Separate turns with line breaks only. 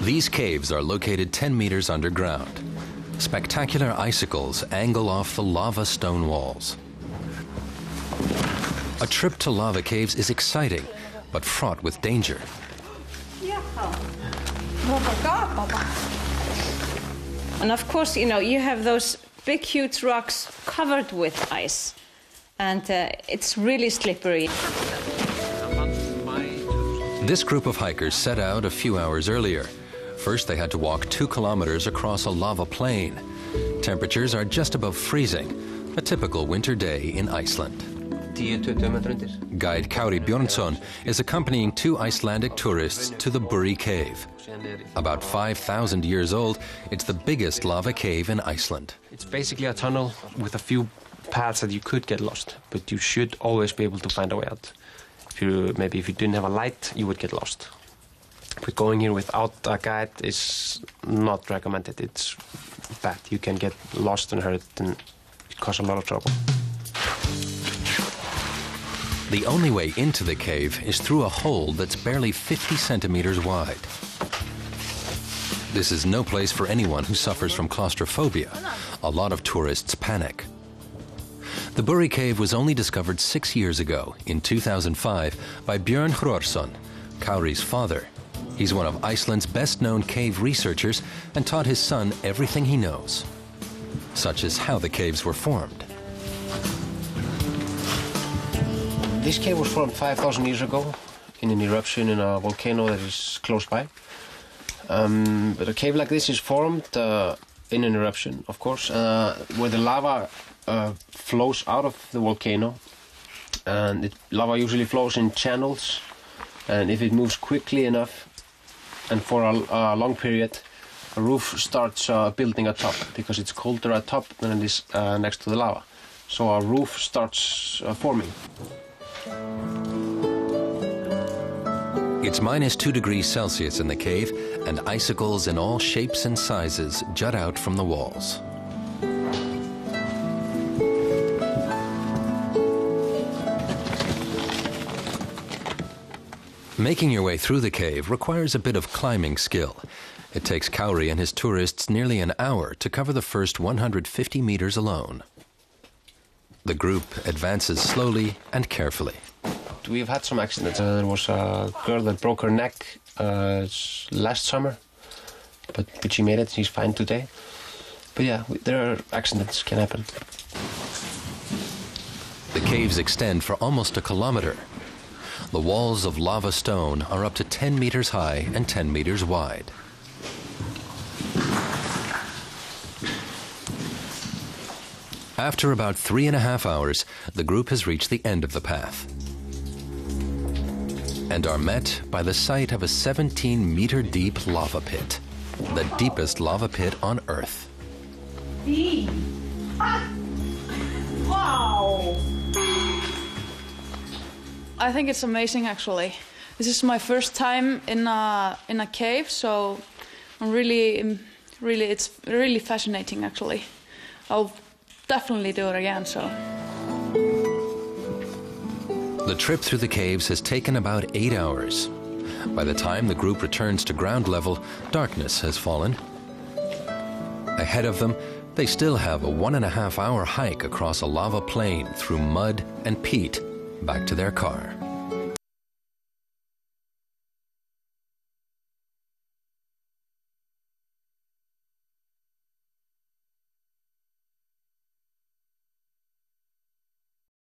These caves are located 10 meters underground. Spectacular icicles angle off the lava stone walls. A trip to lava caves is exciting, but fraught with danger.
And of course, you have those big, huge rocks covered with ice, and it's really slippery.
This group of hikers set out a few hours earlier. First, they had to walk 2 kilometers across a lava plain. Temperatures are just above freezing, a typical winter day in Iceland. Guide Kári Björnsson is accompanying 2 Icelandic tourists to the Buri cave. About 5,000 years old, it's the biggest lava cave in Iceland.
It's basically a tunnel with a few paths that you could get lost, but you should always be able to find a way out. Maybe if you didn't have a light, you would get lost. But going here without a guide is not recommended. It's bad. You can get lost and hurt, and it cause a lot of trouble.
The only way into the cave is through a hole that's barely 50 centimeters wide. This is no place for anyone who suffers from claustrophobia. A lot of tourists panic. The Buri cave was only discovered 6 years ago, in 2005, by Björn Hrorsson, Kári's father. He's one of Iceland's best-known cave researchers and taught his son everything he knows, such as how the caves were formed.
This cave was formed 5,000 years ago in an eruption in a volcano that is close by. But a cave like this is formed in an eruption, of course, where the lava flows out of the volcano. And lava usually flows in channels, and if it moves quickly enough and for a long period, a roof starts building at top, because it's colder at top than it is next to the lava. So a roof starts forming.
It's minus 2 degrees Celsius in the cave, and icicles in all shapes and sizes jut out from the walls. Making your way through the cave requires a bit of climbing skill. It takes Kári and his tourists nearly an hour to cover the first 150 meters alone. The group advances slowly and carefully.
We've had some accidents. There was a girl that broke her neck last summer, but she made it. She's fine today. But yeah, there are accidents, can happen.
The caves extend for almost a kilometer. The walls of lava stone are up to 10 meters high and 10 meters wide. After about 3.5 hours, the group has reached the end of the path and are met by the sight of a 17-meter-deep lava pit, the deepest lava pit on Earth.
Wow! I think it's amazing, actually. This is my first time in a cave, so I'm it's really fascinating, actually. I'll definitely do it again, so.
The trip through the caves has taken about 8 hours. By the time the group returns to ground level, darkness has fallen. Ahead of them, they still have a 1.5-hour hike across a lava plain through mud and peat back to their car.